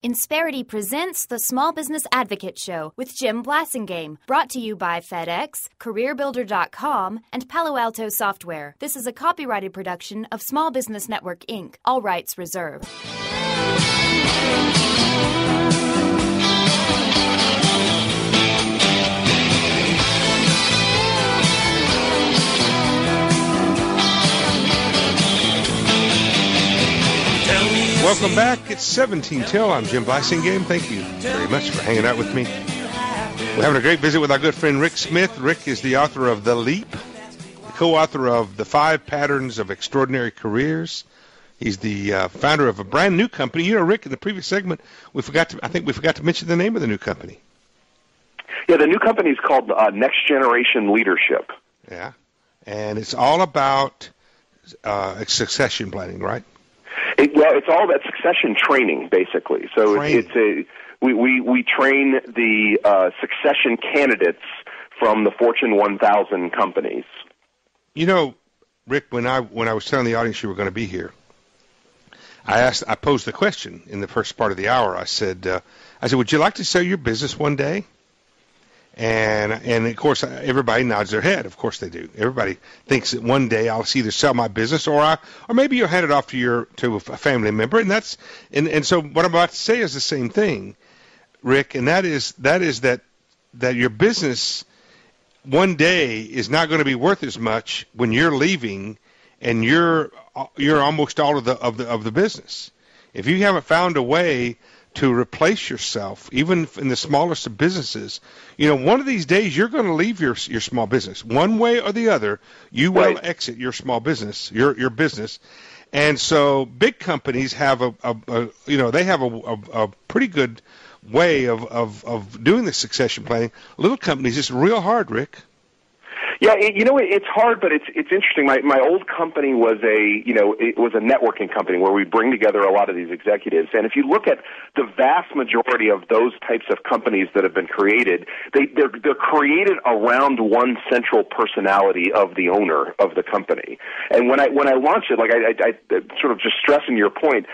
Insperity presents the Small Business Advocate Show with Jim Blasingame, brought to you by FedEx, CareerBuilder.com, and Palo Alto Software. This is a copyrighted production of Small Business Network, Inc., all rights reserved. Welcome back. It's 17 till. I'm Jim Blasingame. Thank you very much for hanging out with me. We're having a great visit with our good friend Rick Smith. Rick is the author of The Leap, the co-author of The 5 Patterns of Extraordinary Careers. He's the founder of a brand new company. You know, Rick, in the previous segment, I think we forgot to mention the name of the new company. Yeah, the new company is called Next Generation Leadership. Yeah, and it's all about succession planning, right? It's all about succession training, basically. So we train the succession candidates from the Fortune 1000 companies. You know, Rick, when I was telling the audience you were going to be here, I posed the question in the first part of the hour. I said, would you like to sell your business one day? And of course, everybody nods their head. Of course they do. Everybody thinks that one day I'll either sell my business or maybe you'll hand it off to a family member. And so what I'm about to say is the same thing, Rick. And that is that your business one day is not going to be worth as much when you're leaving, and you're almost all of the business. If you haven't found a way to replace yourself, even in the smallest of businesses, you know, one of these days you're going to leave your small business. One way or the other, you will exit your small business, your business. And so big companies have a pretty good way of doing the succession planning. Little companies, it's real hard, Rick. Yeah, it's hard, but it's interesting. My old company was it was a networking company where we bring together a lot of these executives. And if you look at the vast majority of those types of companies that have been created, they're created around one central personality of the owner of the company. And when I launched it, like I sort of just stressing your point,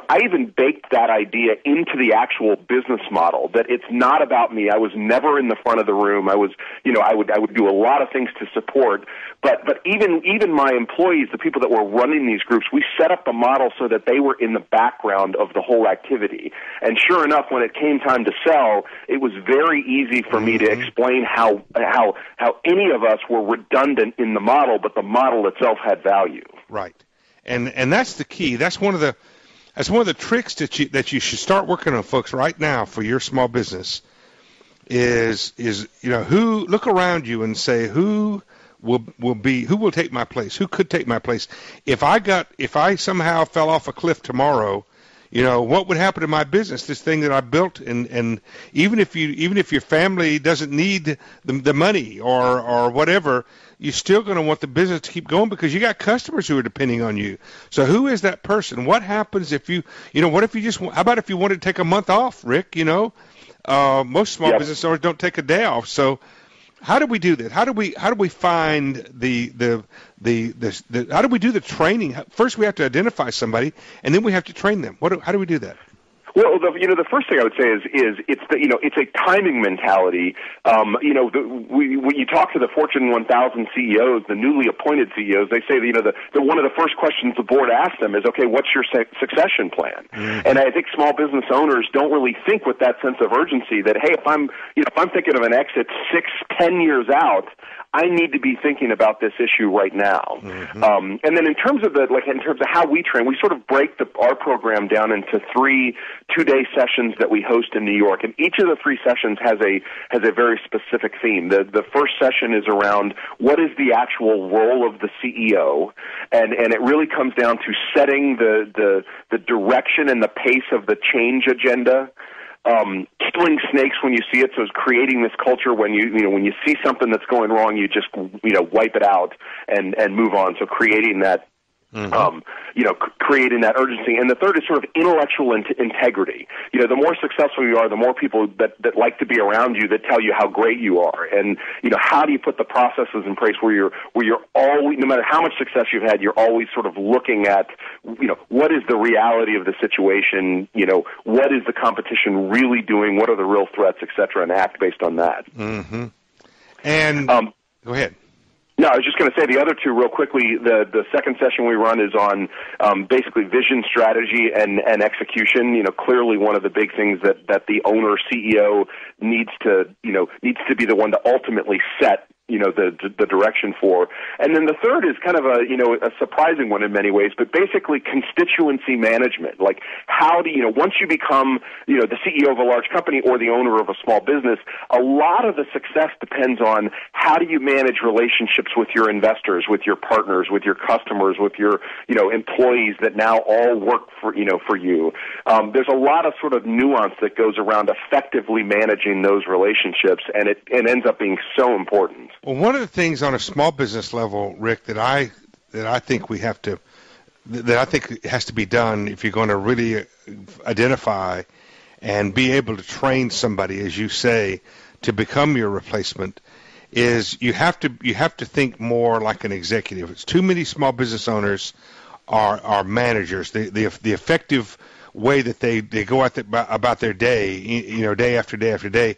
I even baked that idea into the actual business model, that it's not about me. I was never in the front of the room. I would do a lot of things to support, but even my employees, the people that were running these groups, we set up the model so that they were in the background of the whole activity. And sure enough, when it came time to sell, it was very easy for me to explain how any of us were redundant in the model, but the model itself had value. Right, and that's the key. That's one of the tricks that you should start working on, folks, right now for your small business. Is who, look around you and say who will take my place, who could take my place. If I somehow fell off a cliff tomorrow, what would happen to my business, this thing that I built? And even if your family doesn't need the money or whatever, you're still going to want the business to keep going because you got customers who are depending on you. So who is that person? What happens if how about if you wanted to take a month off, Rick? Most small business owners don't take a day off. So how do we do that? How do we find how do we do the training? First, we have to identify somebody, and then we have to train them. How do we do that? Well, the first thing I would say is it's a timing mentality. When you talk to the Fortune 1000 CEOs, the newly appointed CEOs, they say that one of the first questions the board asks them is, okay, what's your succession plan? Mm-hmm. And I think small business owners don't really think with that sense of urgency that, hey, if I'm thinking of an exit 6-10 years out, I need to be thinking about this issue right now. Mm-hmm. And then in terms of how we train, we sort of break our program down into 3 two-day sessions that we host in New York, and each of the 3 sessions has a very specific theme. The first session is around what is the actual role of the CEO, and it really comes down to setting the direction and the pace of the change agenda. Killing snakes when you see it, so it's creating this culture when you see something that's going wrong, you just wipe it out and move on. So creating that Creating that urgency. And the third is sort of intellectual integrity. The more successful you are, the more people that like to be around you that tell you how great you are. And, how do you put the processes in place where you're always, no matter how much success you've had, you're always sort of looking at, what is the reality of the situation? What is the competition really doing? What are the real threats, et cetera, and act based on that. Mm-hmm. And go ahead. No, I was just going to say the other two real quickly. The second session we run is on basically vision, strategy, and execution. Clearly one of the big things that the owner, CEO needs to be the one to ultimately set the direction for. And then the third is kind of a surprising one in many ways, but basically constituency management. Like how do once you become, the CEO of a large company or the owner of a small business, a lot of the success depends on how do you manage relationships with your investors, with your partners, with your customers, with your, employees that now all work for you. There's a lot of sort of nuance that goes around effectively managing those relationships, and it ends up being so important. Well, one of the things on a small business level, Rick, that I think it has to be done if you're going to really identify and be able to train somebody, as you say, to become your replacement, is you have to think more like an executive. It's too many small business owners are managers. The effective way that they go about their day, day after day after day,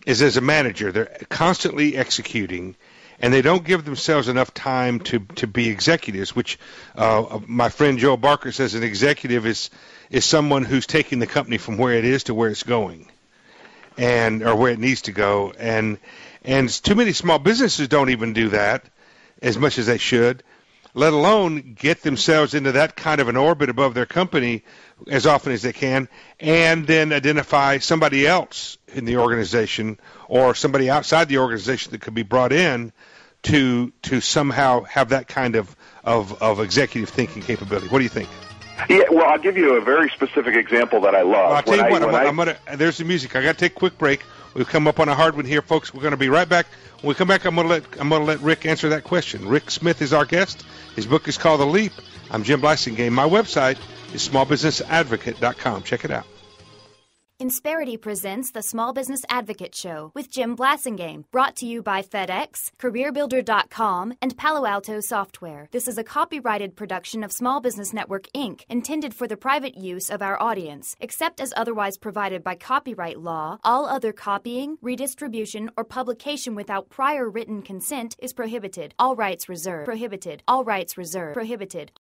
is as a manager. They're constantly executing, and they don't give themselves enough time to be executives, which my friend Joe Barker says an executive is someone who's taking the company from where it is to where it's going, or where it needs to go. And too many small businesses don't even do that as much as they should, let alone get themselves into that kind of an orbit above their company as often as they can, and then identify somebody else in the organization or somebody outside the organization that could be brought in to somehow have that kind of executive thinking capability. What do you think? Yeah, well, I'll give you a very specific example that I love. Well, I'll tell you what, there's the music. I got to take a quick break. We've come up on a hard one here, folks. We're going to be right back. When we come back, I'm going to let Rick answer that question. Rick Smith is our guest. His book is called The Leap. I'm Jim Blasingame. My website is smallbusinessadvocate.com. Check it out. Insperity presents the Small Business Advocate Show with Jim Blasingame, brought to you by FedEx, CareerBuilder.com, and Palo Alto Software. This is a copyrighted production of Small Business Network, Inc., intended for the private use of our audience. Except as otherwise provided by copyright law, all other copying, redistribution, or publication without prior written consent is prohibited. All rights reserved. Prohibited. All rights reserved. Prohibited.